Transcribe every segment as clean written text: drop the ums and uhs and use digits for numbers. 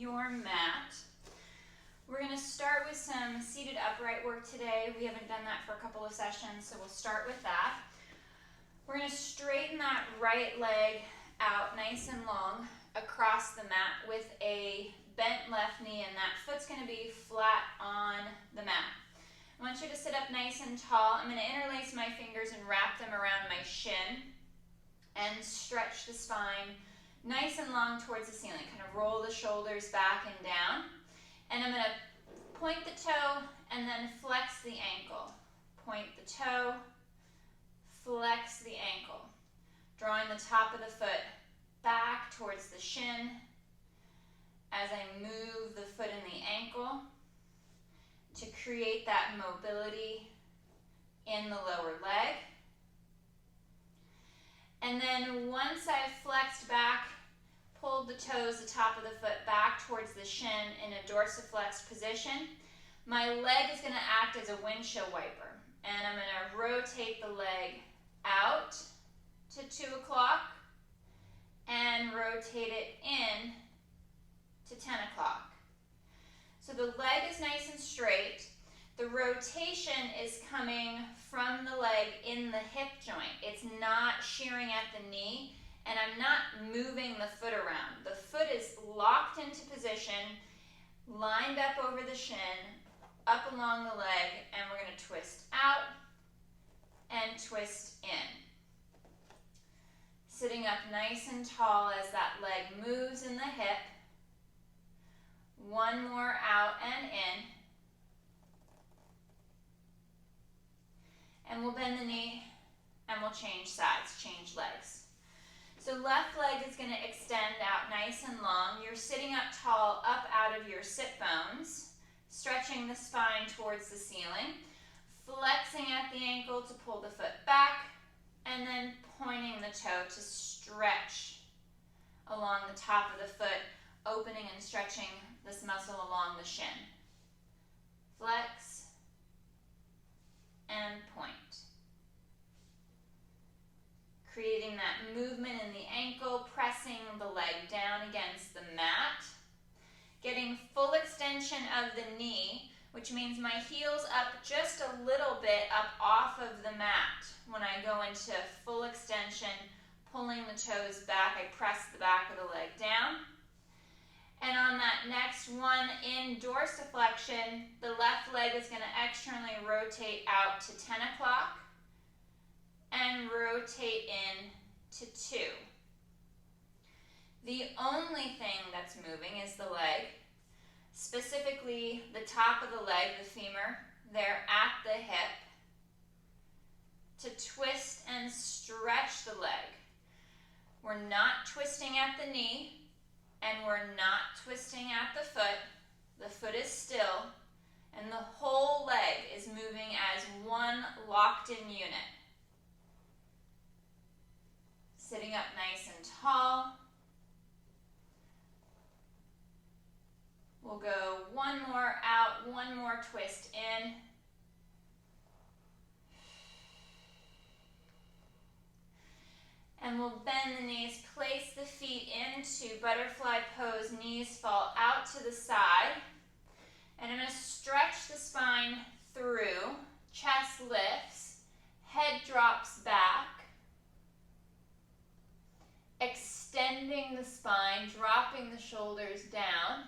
your mat. We're going to start with some seated upright work today. We haven't done that for a couple of sessions, so we'll start with that. We're going to straighten that right leg out nice and long across the mat with a bent left knee, and that foot's going to be flat on the mat. I want you to sit up nice and tall. I'm going to interlace my fingers and wrap them around my shin and stretch the spine nice and long towards the ceiling. Kind of roll the shoulders back and down. And I'm going to point the toe and then flex the ankle. Point the toe, flex the ankle. Drawing the top of the foot back towards the shin as I move the foot and the ankle to create that mobility in the lower leg. And then once I've flexed back, pulled the toes, the top of the foot back towards the shin in a dorsiflex position, my leg is going to act as a windshield wiper. And I'm going to rotate the leg out to 2 o'clock and rotate it in to 10 o'clock. So the leg is nice and straight. The rotation is coming from the leg in the hip joint. It's not shearing at the knee, and I'm not moving the foot around. The foot is locked into position, lined up over the shin, up along the leg, and we're going to twist out and twist in. Sitting up nice and tall as that leg moves in the hip. One more out and in. And we'll bend the knee and we'll change sides, change legs. So left leg is going to extend out nice and long. You're sitting up tall, up out of your sit bones, stretching the spine towards the ceiling, flexing at the ankle to pull the foot back, and then pointing the toe to stretch along the top of the foot, opening and stretching this muscle along the shin. Flex and point. Creating that movement in the ankle, pressing the leg down against the mat. Getting full extension of the knee, which means my heel's up just a little bit up off of the mat. When I go into full extension, pulling the toes back, I press the back of the leg down. And on that next one in dorsiflexion, the left leg is going to externally rotate out to 10 o'clock and rotate in to 2. The only thing that's moving is the leg, specifically the top of the leg, the femur, there at the hip, to twist and stretch the leg. We're not twisting at the knee, and we're not twisting at the foot. The foot is still, and the whole leg is moving as one locked-in unit. Sitting up nice and tall. We'll go one more out, one more twist in. And we'll bend the knees, place the feet into butterfly pose, knees fall out to the side. And I'm going to stretch the spine through, chest lifts, head drops back. Extending the spine, dropping the shoulders down.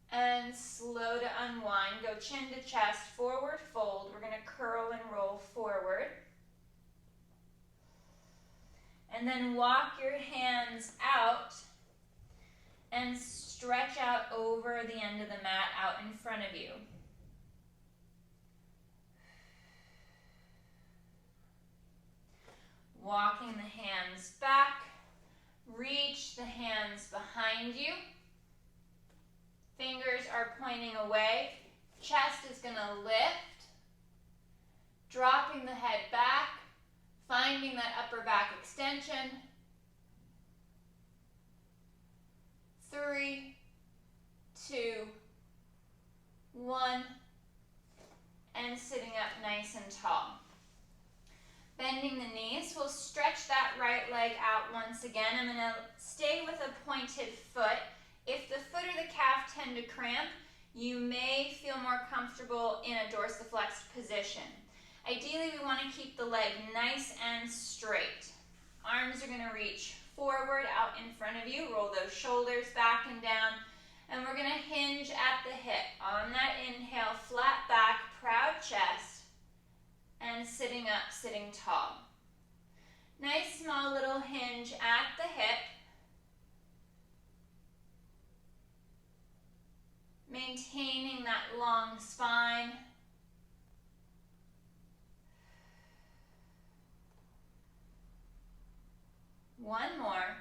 And slow to unwind. Go chin to chest, forward fold. We're going to curl and roll forward. And then walk your hands out and stretch out over the end of the mat out in front of you. Walking the hands back. Reach the hands behind you. Fingers are pointing away. Chest is going to lift. Dropping the head back. Finding that upper back extension. 3, 2, 1. And sitting once again. I'm going to stay with a pointed foot. If the foot or the calf tend to cramp, you may feel more comfortable in a dorsiflexed position. Ideally, we want to keep the leg nice and straight. Arms are going to reach forward out in front of you. Roll those shoulders back and down. And we're going to hinge at the hip. On that inhale, flat back, proud chest, and sitting up, sitting tall. Nice small little hinge at the hip. Maintaining that long spine. One more.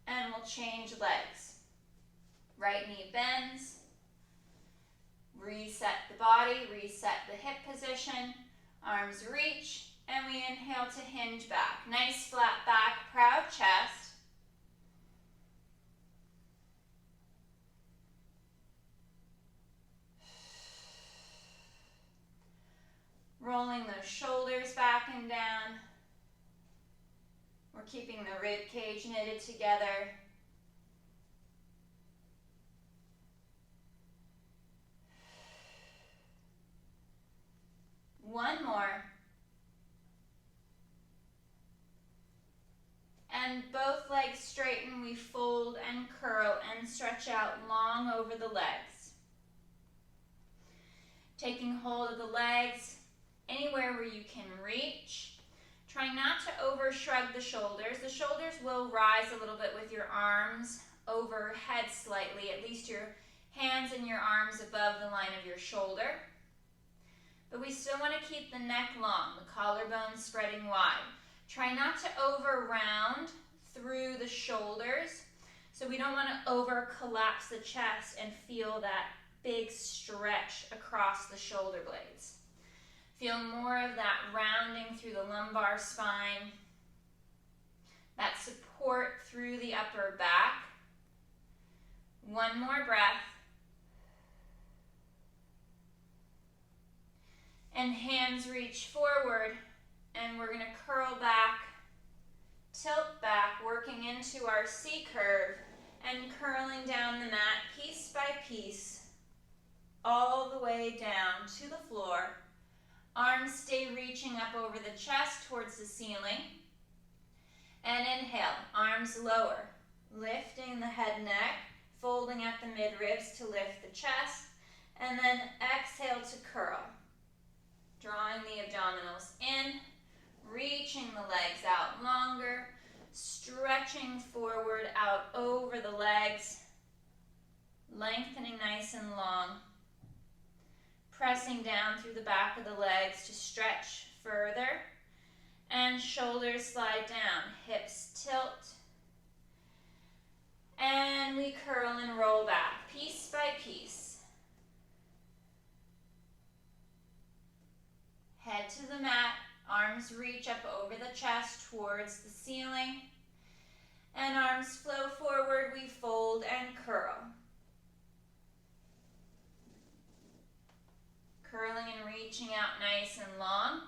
And we'll change legs. Right knee bends. Reset the body, reset the hip position. Arms reach, and we inhale to hinge back. Nice flat back, proud chest. Rolling those shoulders back and down. We're keeping the rib cage knitted together. One more. And both legs straighten, we fold and curl and stretch out long over the legs. Taking hold of the legs anywhere where you can reach. Trying not to over shrug the shoulders. The shoulders will rise a little bit with your arms overhead slightly, at least your hands and your arms above the line of your shoulder. But we still want to keep the neck long, the collarbone spreading wide. Try not to over round through the shoulders. So we don't want to over collapse the chest and feel that big stretch across the shoulder blades. Feel more of that rounding through the lumbar spine, that support through the upper back. One more breath. And hands reach forward, and we're going to curl back, tilt back, working into our C curve, and curling down the mat piece by piece, all the way down to the floor. Arms stay reaching up over the chest towards the ceiling. And inhale, arms lower, lifting the head neck, folding at the midribs to lift the chest, and then exhale to curl. Drawing the abdominals in, reaching the legs out longer, stretching forward out over the legs, lengthening nice and long. Pressing down through the back of the legs to stretch further. And shoulders slide down, hips tilt. And we curl and roll back, piece by piece. Head to the mat, arms reach up over the chest towards the ceiling. And arms flow forward, we fold and curl. Curling and reaching out nice and long.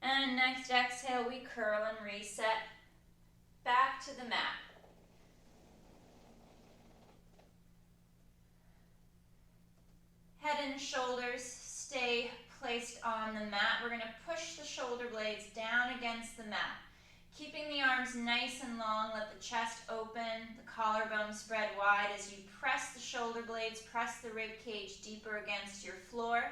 And next exhale, we curl and reset back to the mat. Head and shoulders stay placed on the mat. We're going to push the shoulder blades down against the mat. Keeping the arms nice and long, let the chest open, the collarbone spread wide as you press the shoulder blades, press the rib cage deeper against your floor.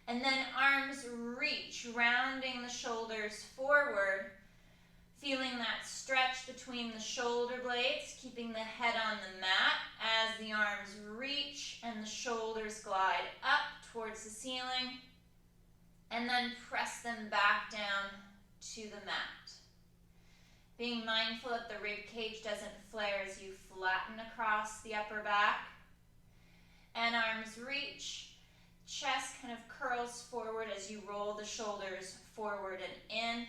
And then arms reach, rounding the shoulders forward, feeling that stretch between the shoulder blades, keeping the head on the mat as the arms reach and the shoulders glide up towards the ceiling. And then press them back down to the mat. Being mindful that the rib cage doesn't flare as you flatten across the upper back. And arms reach, chest kind of curls forward as you roll the shoulders forward and in.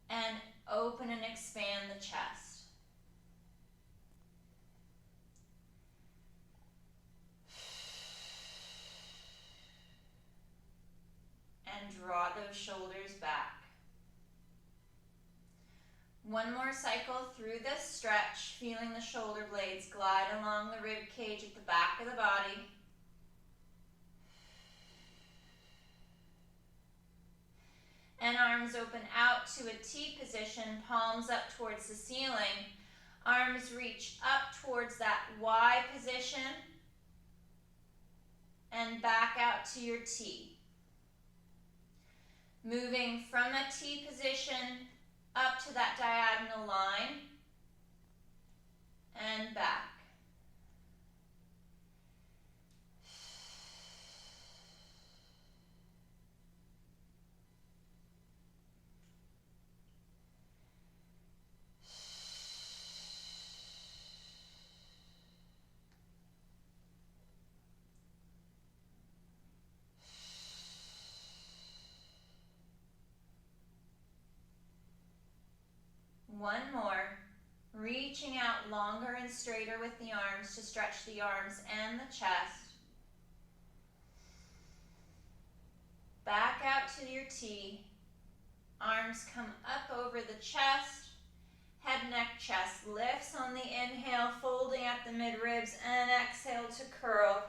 And open and expand the chest. and draw those shoulders back. One more cycle through this stretch, feeling the shoulder blades glide along the rib cage at the back of the body. And arms open out to a T position, palms up towards the ceiling. Arms reach up towards that Y position and back out to your T. Moving from a T position up to that diagonal line and back. One more, reaching out longer and straighter with the arms to stretch the arms and the chest. Back out to your T. Arms come up over the chest. Head, neck, chest lifts on the inhale, folding at the mid-ribs, and exhale to curl.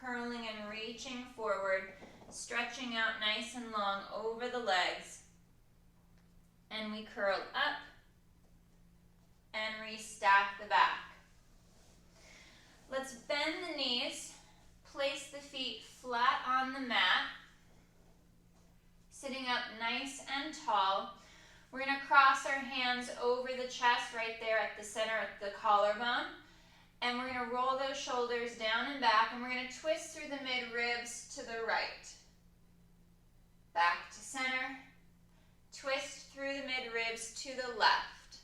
Curling and reaching forward, stretching out nice and long over the legs. And we curl up and restack the back. Let's bend the knees, place the feet flat on the mat, sitting up nice and tall. We're going to cross our hands over the chest right there at the center at the collarbone. And we're going to roll those shoulders down and back, and we're going to twist through the mid-ribs to the right. Back to center. Twist through the mid-ribs to the left.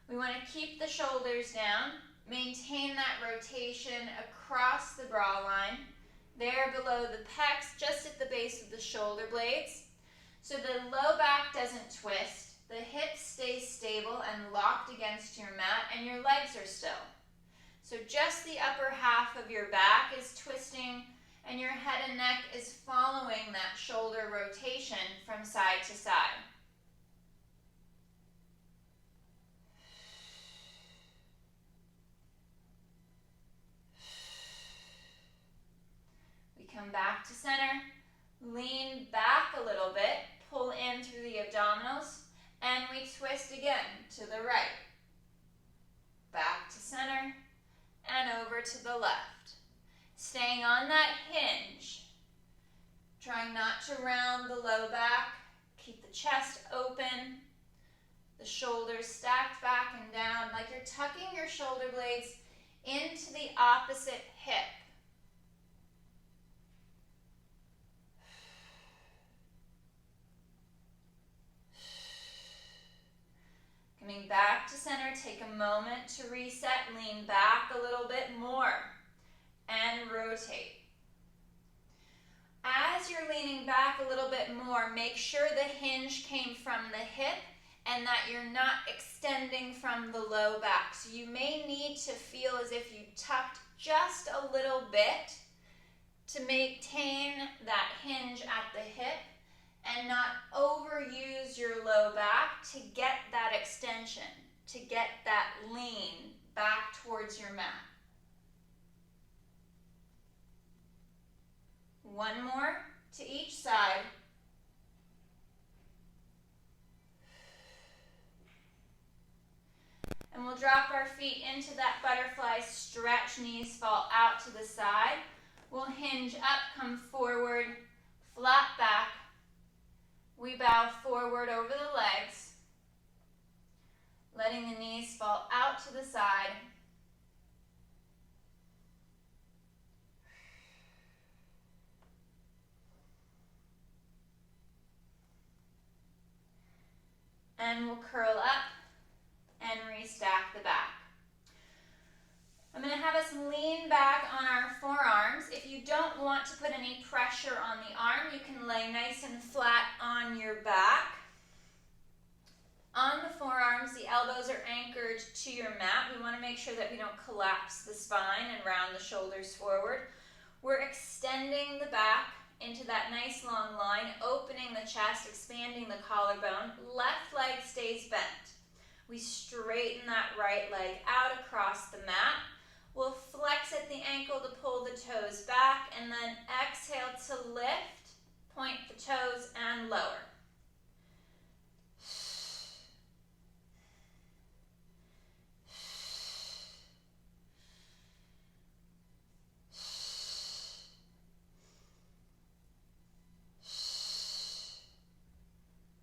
We want to keep the shoulders down, maintain that rotation across the bra line, there below the pecs, just at the base of the shoulder blades. So the low back doesn't twist, the hips stay stable and locked against your mat, and your legs are still. So just the upper half of your back is twisting, and your head and neck is following that shoulder rotation from side to side. We come back to center, lean back a little bit, pull in through the abdominals, and we twist again to the right. Back to center, and over to the left. Staying on that hinge, trying not to round the low back, keep the chest open, the shoulders stacked back and down, like you're tucking your shoulder blades into the opposite hip. Coming back to center, take a moment to reset, lean back a little bit more. And rotate. As you're leaning back a little bit more, make sure the hinge came from the hip and that you're not extending from the low back. So you may need to feel as if you tucked just a little bit to maintain that hinge at the hip and not overuse your low back to get that extension, to get that lean back towards your mat. One more to each side. And we'll drop our feet into that butterfly stretch, knees fall out to the side. We'll hinge up, come forward, flat back. We bow forward over the legs, letting the knees fall out to the side. And we'll curl up and restack the back. I'm going to have us lean back on our forearms. If you don't want to put any pressure on the arm, you can lay nice and flat on your back. On the forearms, the elbows are anchored to your mat. We want to make sure that we don't collapse the spine and round the shoulders forward. We're extending the back into that nice long line, opening the chest, expanding the collarbone. Left leg stays bent. We straighten that right leg out across the mat. We'll flex at the ankle to pull the toes back, and then exhale to lift, point the toes, and lower.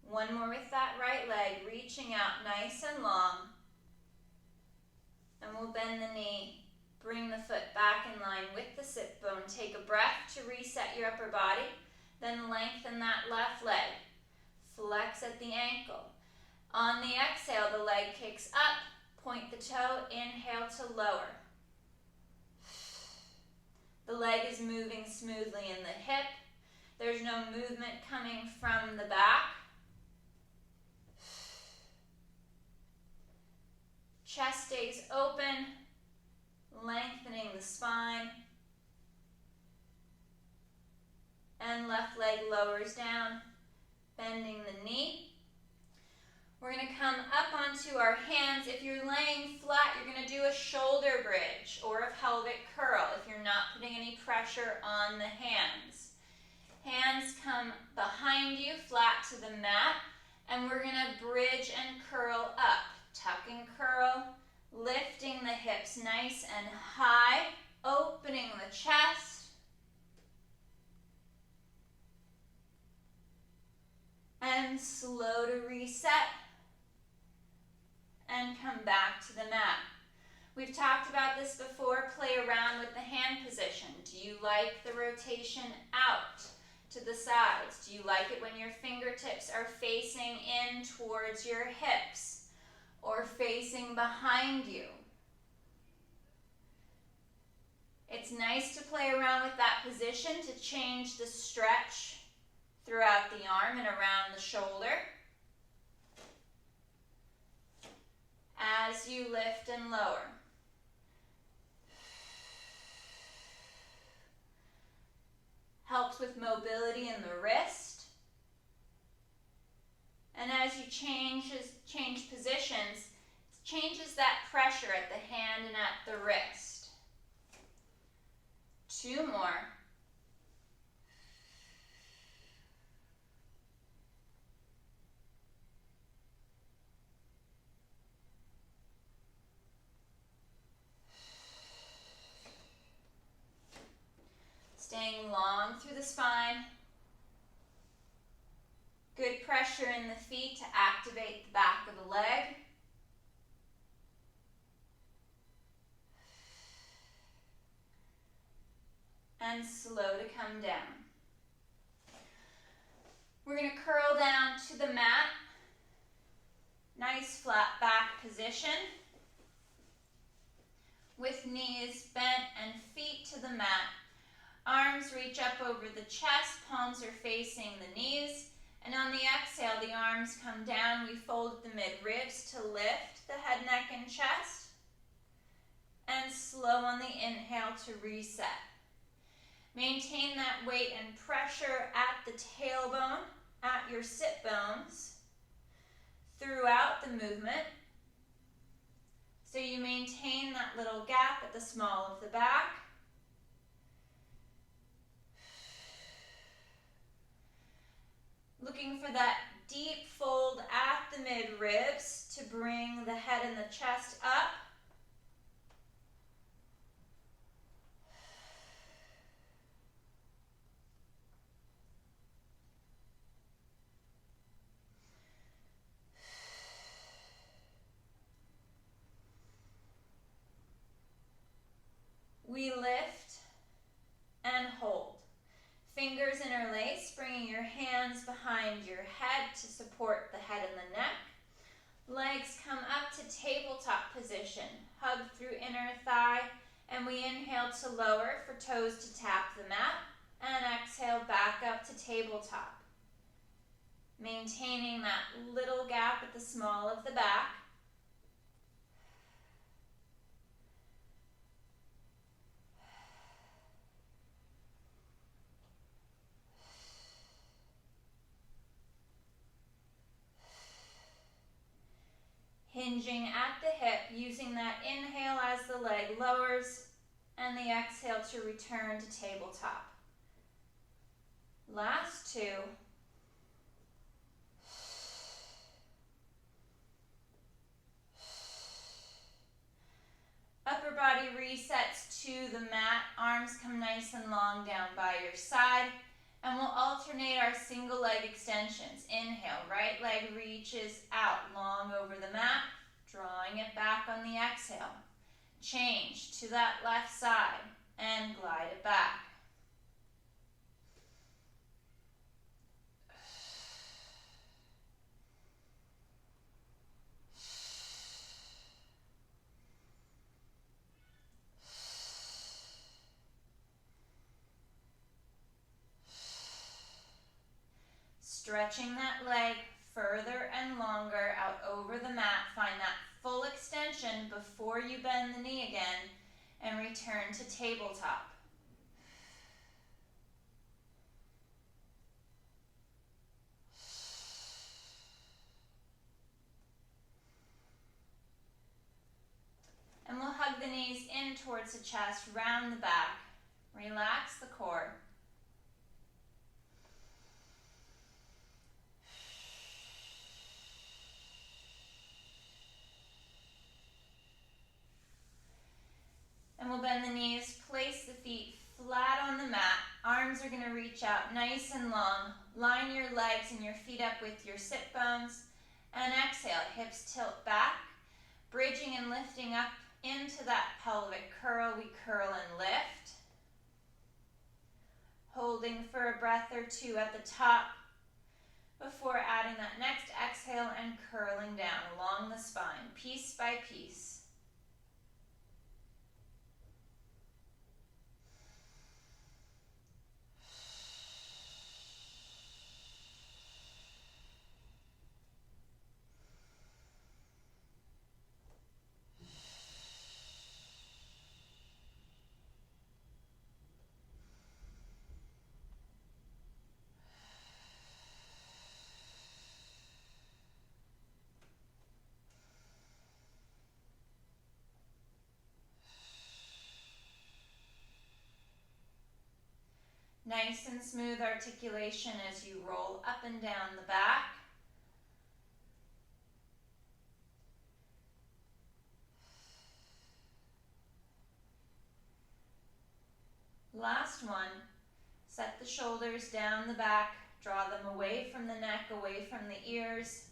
One more with that right leg, reaching out nice and long. And we'll bend the knee, bring the foot back in line with the sit bone. Take a breath to reset your upper body, then lengthen that left leg. Flex at the ankle. On the exhale, the leg kicks up, point the toe, inhale to lower. The leg is moving smoothly in the hip. There's no movement coming from the back. Chest stays open, lengthening the spine. And left leg lowers down, bending the knee. We're going to come up onto our hands. If you're laying flat, you're going to do a shoulder bridge or a pelvic curl if you're not putting any pressure on the hands. Hands come behind you, flat to the mat, and we're going to bridge and curl up. Tuck and curl, lifting the hips nice and high, opening the chest. And slow to reset and come back to the mat. We've talked about this before. Play around with the hand position. Do you like the rotation out to the sides? Do you like it when your fingertips are facing in towards your hips or facing behind you? It's nice to play around with that position to change the stretch throughout the arm and around the shoulder as you lift and lower. Helps with mobility in the wrist. And as you change positions, it changes that pressure at the hand and at the wrist. 2 more. Staying long through the spine. Good pressure in the feet to activate the back of the leg. And slow to come down. We're going to curl down to the mat. Nice flat back position. With knees bent and feet to the mat. Arms reach up over the chest, palms are facing the knees. And on the exhale, the arms come down. We fold the mid-ribs to lift the head, neck, and chest. And slow on the inhale to reset. Maintain that weight and pressure at the tailbone, at your sit bones, throughout the movement. So you maintain that little gap at the small of the back. Looking for that deep fold at the mid-ribs to bring the head and the chest up. We lift and hold. Fingers interlace, bringing your hands behind your head to support the head and the neck. Legs come up to tabletop position. Hug through inner thigh, and we inhale to lower for toes to tap the mat, and exhale back up to tabletop. Maintaining that little gap at the small of the back. hinging at the hip, using that inhale as the leg lowers and the exhale to return to tabletop. Last two. Upper body resets to the mat. Arms come nice and long down by your side. And we'll alternate our single leg extensions. Inhale, right leg reaches out long over the mat, drawing it back on the exhale. Change to that left side and glide it back. Stretching that leg further and longer out over the mat. Find that full extension before you bend the knee again and return to tabletop. And we'll hug the knees in towards the chest, round the back. Relax the core. And we'll bend the knees, place the feet flat on the mat. Arms are going to reach out nice and long. Line your legs and your feet up with your sit bones. And exhale, hips tilt back. Bridging and lifting up into that pelvic curl. We curl and lift. Holding for a breath or two at the top before adding that next exhale and curling down along the spine, piece by piece. Nice and smooth articulation as you roll up and down the back. Last one. Set the shoulders down the back. Draw them away from the neck, away from the ears.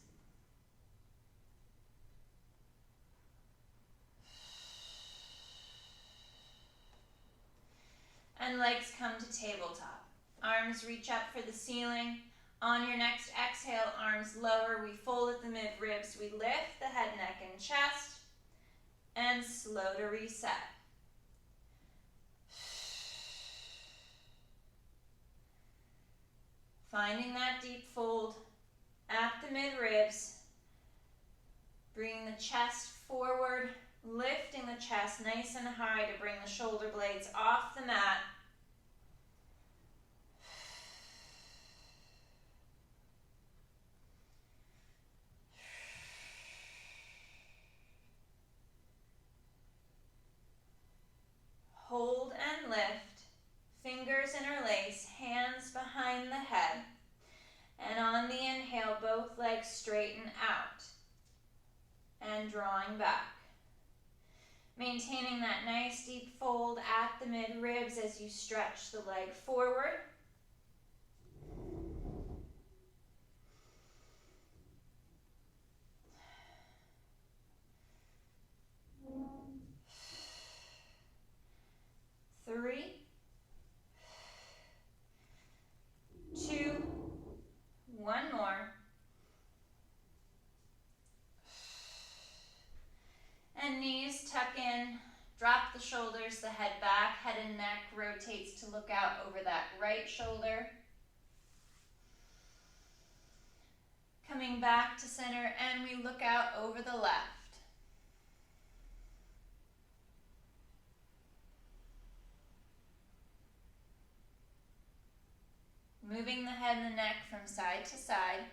And legs come to tabletop. Arms reach up for the ceiling. On your next exhale, arms lower. We fold at the mid-ribs. We lift the head, neck, and chest. And slow to reset. Finding that deep fold at the mid-ribs. Bringing the chest forward. Lifting the chest nice and high to bring the shoulder blades off the mat. Hold and lift. Fingers interlace, hands behind the head. And on the inhale, both legs straighten out. And drawing back. Maintaining that nice deep fold at the mid-ribs as you stretch the leg forward. Three, two, one more. And knees tuck in, drop the shoulders, the head back, head and neck rotates to look out over that right shoulder. Coming back to center and we look out over the left. Moving the head and the neck from side to side.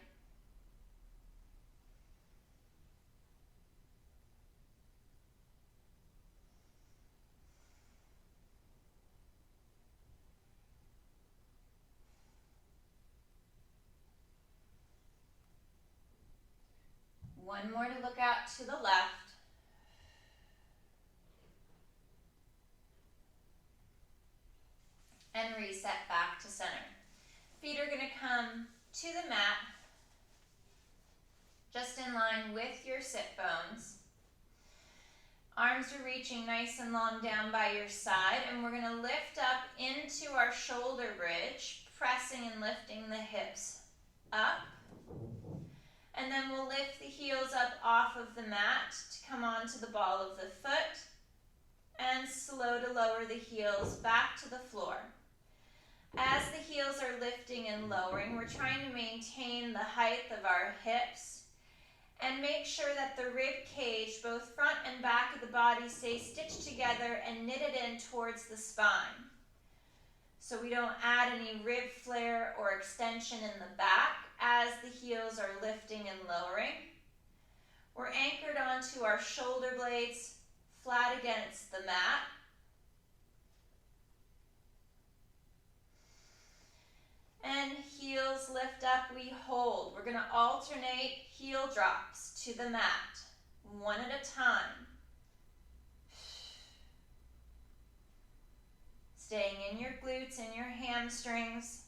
One more to look out to the left. And reset back to center. Feet are going to come to the mat, just in line with your sit bones. Arms are reaching nice and long down by your side, and we're going to lift up into our shoulder bridge, pressing and lifting the hips up. And then we'll lift the heels up off of the mat to come onto the ball of the foot, and slow to lower the heels back to the floor. As the heels are lifting and lowering, we're trying to maintain the height of our hips and make sure that the rib cage, both front and back of the body, stay stitched together and knitted in towards the spine. So we don't add any rib flare or extension in the back as the heels are lifting and lowering. We're anchored onto our shoulder blades, flat against the mat. And heels lift up, we hold. We're going to alternate heel drops to the mat, one at a time. Staying in your glutes and your hamstrings,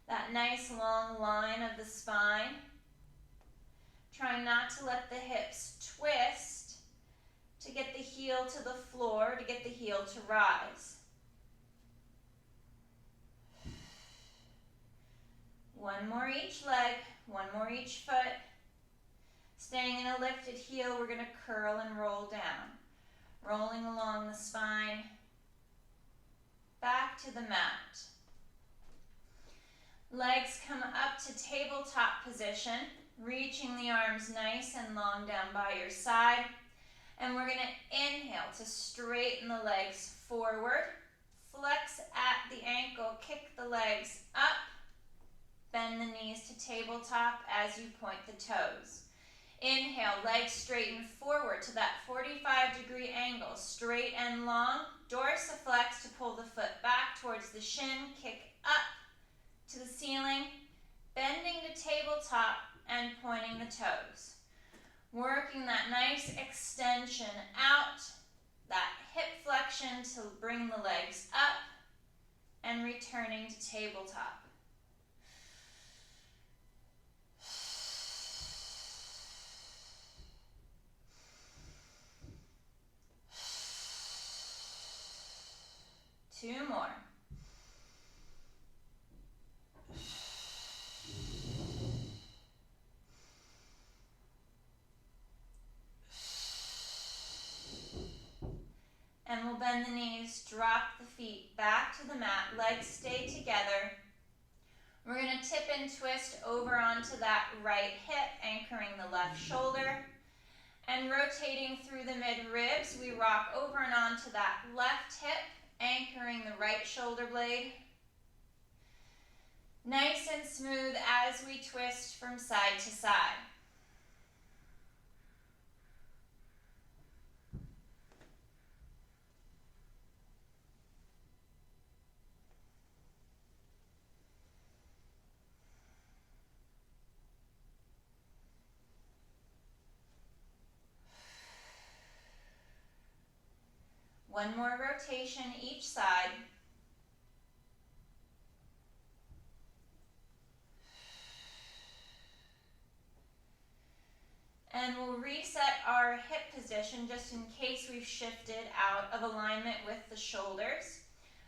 that nice long line of the spine. Trying not to let the hips twist to get the heel to the floor, to get the heel to rise. One more each leg, one more each foot. Staying in a lifted heel, we're going to curl and roll down. Rolling along the spine, back to the mat. Legs come up to tabletop position, reaching the arms nice and long down by your side. And we're going to inhale to straighten the legs forward. Flex at the ankle, kick the legs up. Bend the knees to tabletop as you point the toes. Inhale, legs straighten forward to that 45-degree angle, straight and long. Dorsiflex to pull the foot back towards the shin, kick up to the ceiling, bending to tabletop and pointing the toes. Working that nice extension out, that hip flexion to bring the legs up, and returning to tabletop. Two more. And we'll bend the knees, drop the feet back to the mat, legs stay together. We're going to tip and twist over onto that right hip, anchoring the left shoulder. And rotating through the mid-ribs, we rock over and onto that left hip, anchoring the right shoulder blade. Nice and smooth as we twist from side to side. One more rotation each side. And we'll reset our hip position just in case we've shifted out of alignment with the shoulders.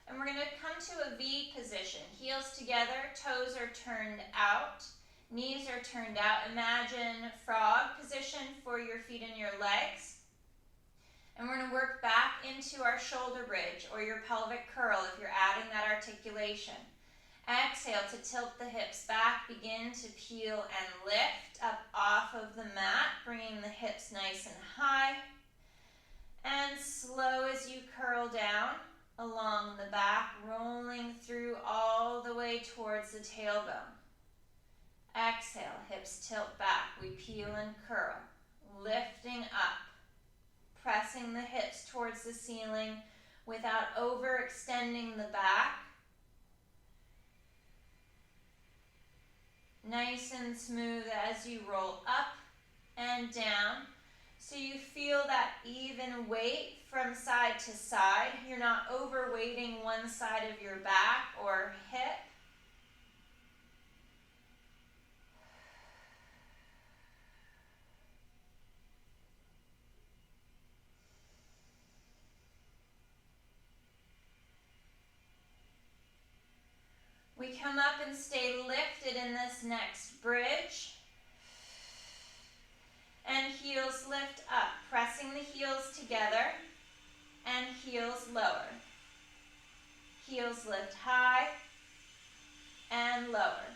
And we're going to come to a V position. Heels together, toes are turned out, knees are turned out. Imagine frog position for your feet and your legs. And we're going to work back into our shoulder bridge or your pelvic curl if you're adding that articulation. Exhale to tilt the hips back, begin to peel and lift up off of the mat, bringing the hips nice and high. And slow as you curl down along the back, rolling through all the way towards the tailbone. Exhale, hips tilt back, we peel and curl, lifting up. Pressing the hips towards the ceiling without overextending the back. Nice and smooth as you roll up and down. So you feel that even weight from side to side. You're not overweighting one side of your back or hip. We come up and stay lifted in this next bridge. And heels lift up, pressing the heels together and heels lower. Heels lift high and lower.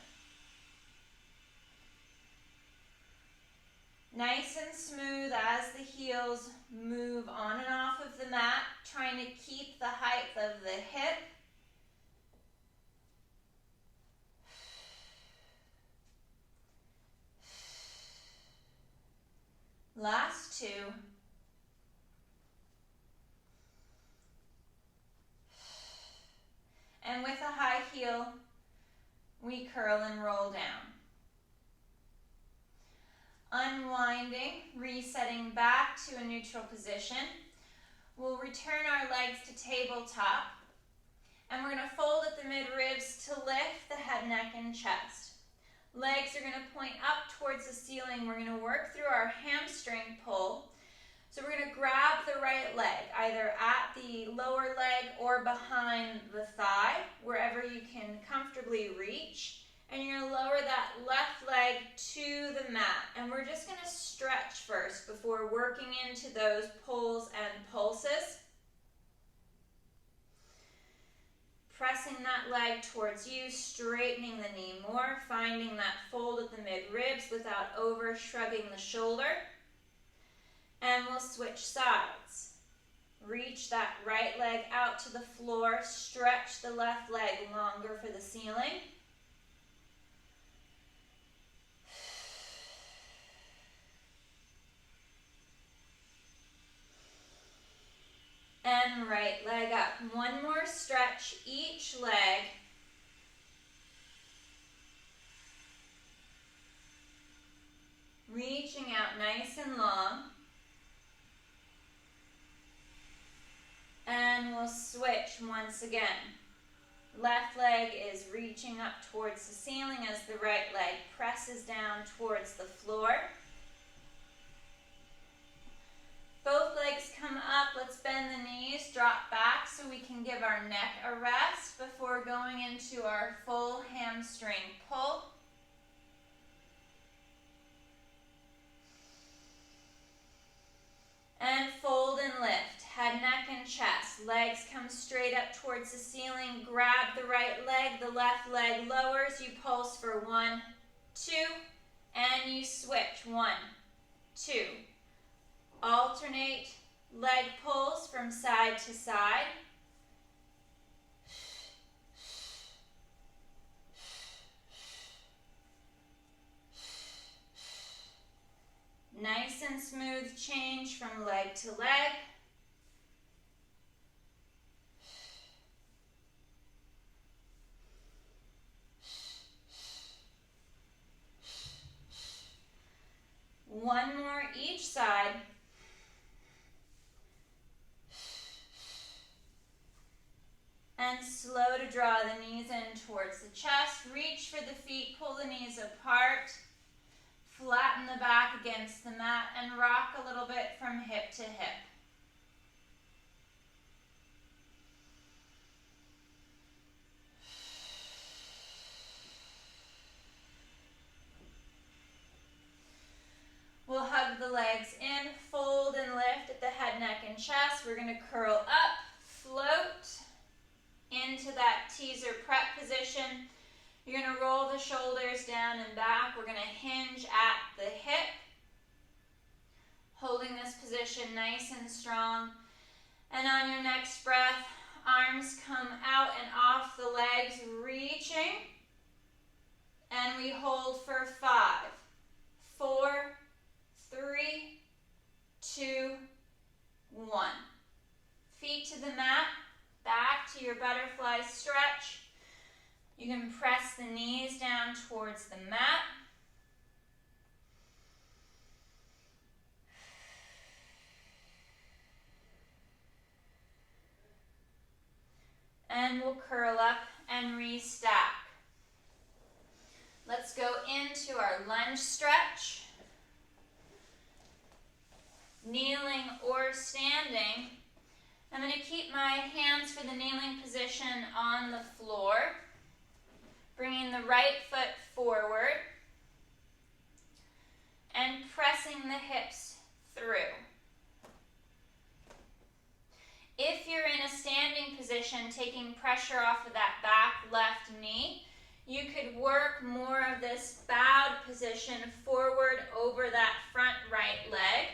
Nice and smooth as the heels move on and off of the mat, trying to keep the height of the hip. Last two. And with a high heel, we curl and roll down. Unwinding, resetting back to a neutral position. We'll return our legs to tabletop. And we're going to fold at the mid-ribs to lift the head, neck, and chest. Legs are going to point up towards the ceiling. We're going to work through our hamstring pull. So we're going to grab the right leg, either at the lower leg or behind the thigh, wherever you can comfortably reach. And you're going to lower that left leg to the mat. And we're just going to stretch first before working into those pulls and pulses. Pressing that leg towards you, straightening the knee more, finding that fold at the mid-ribs without over-shrugging the shoulder. And we'll switch sides. Reach that right leg out to the floor, stretch the left leg longer for the ceiling. And right leg up. One more stretch each leg. Reaching out nice and long. And we'll switch once again. Left leg is reaching up towards the ceiling as the right leg presses down towards the floor. Both legs come up. Let's bend the knees, drop back so we can give our neck a rest before going into our full hamstring pull. And fold and lift, head, neck, and chest. Legs come straight up towards the ceiling. Grab the right leg, the left leg lowers. You pulse for 1, 2, and you switch. 1, 2. Alternate leg pulls from side to side. Nice and smooth change from leg to leg. One more each side. And slow to draw the knees in towards the chest. Reach for the feet, pull the knees apart. Flatten the back against the mat and rock a little bit from hip to hip. We'll hug the legs in, fold and lift at the head, neck, and chest. We're going to curl up, float into that teaser prep position. You're going to roll the shoulders down and back. We're going to hinge at the hip. Holding this position nice and strong. And on your next breath, arms come out and off the legs, reaching. And we hold for 5, 4, 3, 2, 1. Feet to the mat, back to your butterfly stretch. You can press the knees down towards the mat. and we'll curl up and restack. Let's go into our lunge stretch. Kneeling or standing. I'm going to keep my hands for the kneeling position on the floor, bringing the right foot forward and pressing the hips through. If you're in a standing position, taking pressure off of that back left knee, you could work more of this bowed position forward over that front right leg.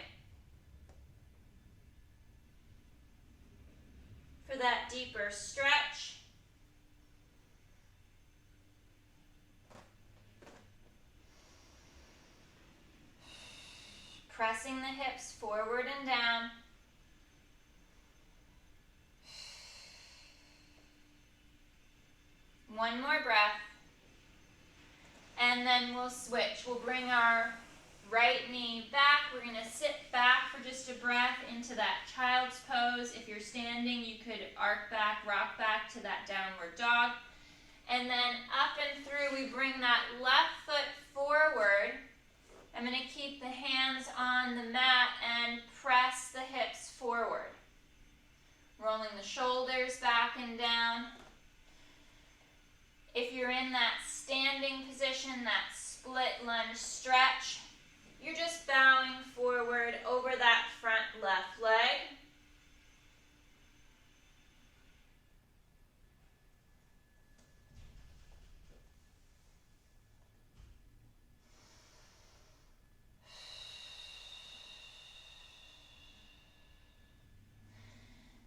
For that deeper stretch. Pressing the hips forward and down. One more breath. And then we'll switch. We'll bring our right knee back. We're going to sit back for just a breath into that child's pose. If you're standing, you could arc back, rock back to that downward dog. And then up and through, we bring that left foot forward. I'm going to keep the hands on the mat and press the hips forward. Rolling the shoulders back and down. If you're in that standing position, that split lunge stretch, you're just bowing forward over that front left leg.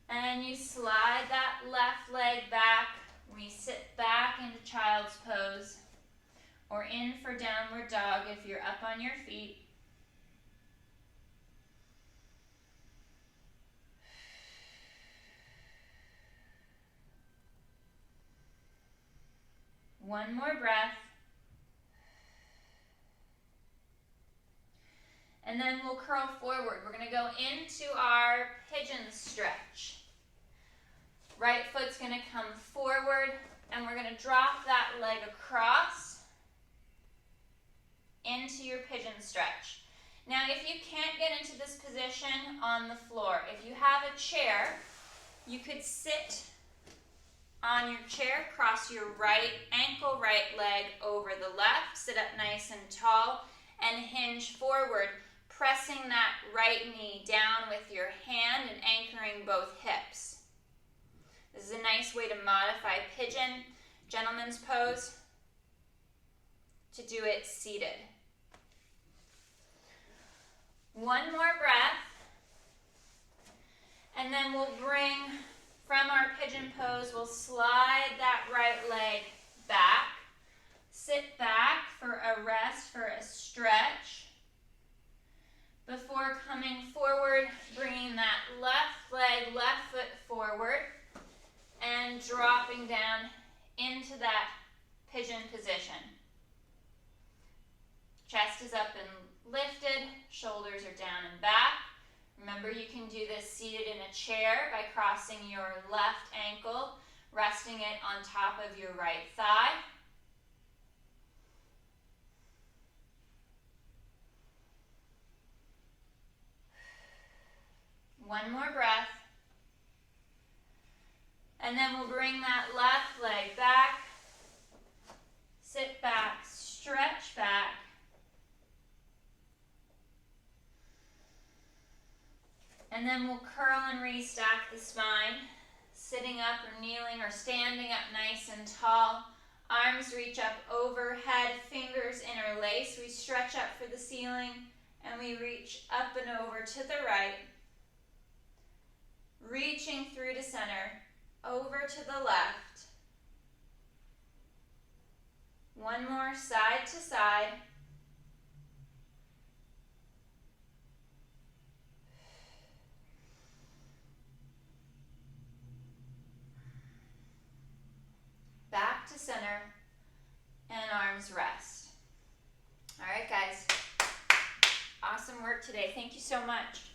And you slide that left leg back. We sit back into child's pose or in for downward dog if you're up on your feet. One more breath. And then we'll curl forward. We're going to go into our pigeon stretch. Right foot's going to come forward, and we're going to drop that leg across into your pigeon stretch. Now, if you can't get into this position on the floor, if you have a chair, you could sit on your chair, cross your right ankle, right leg over the left, sit up nice and tall, and hinge forward, pressing that right knee down with your hand and anchoring both hips. This is a nice way to modify pigeon, gentleman's pose, to do it seated. One more breath, and then we'll bring, from our pigeon pose, we'll slide that right leg back, sit back for a rest, for a stretch, before coming forward, bringing that left leg, left foot forward, and dropping down into that pigeon position. Chest is up and lifted, shoulders are down and back. Remember, you can do this seated in a chair by crossing your left ankle, resting it on top of your right thigh. One more breath. And then we'll bring that left leg back, sit back, stretch back. And then we'll curl and restack the spine, sitting up or kneeling or standing up nice and tall. Arms reach up overhead, fingers interlace. We stretch up for the ceiling and we reach up and over to the right. Reaching through to center, over to the left. One more side to side. Back to center, and arms rest. All right, guys. Awesome work today. Thank you so much.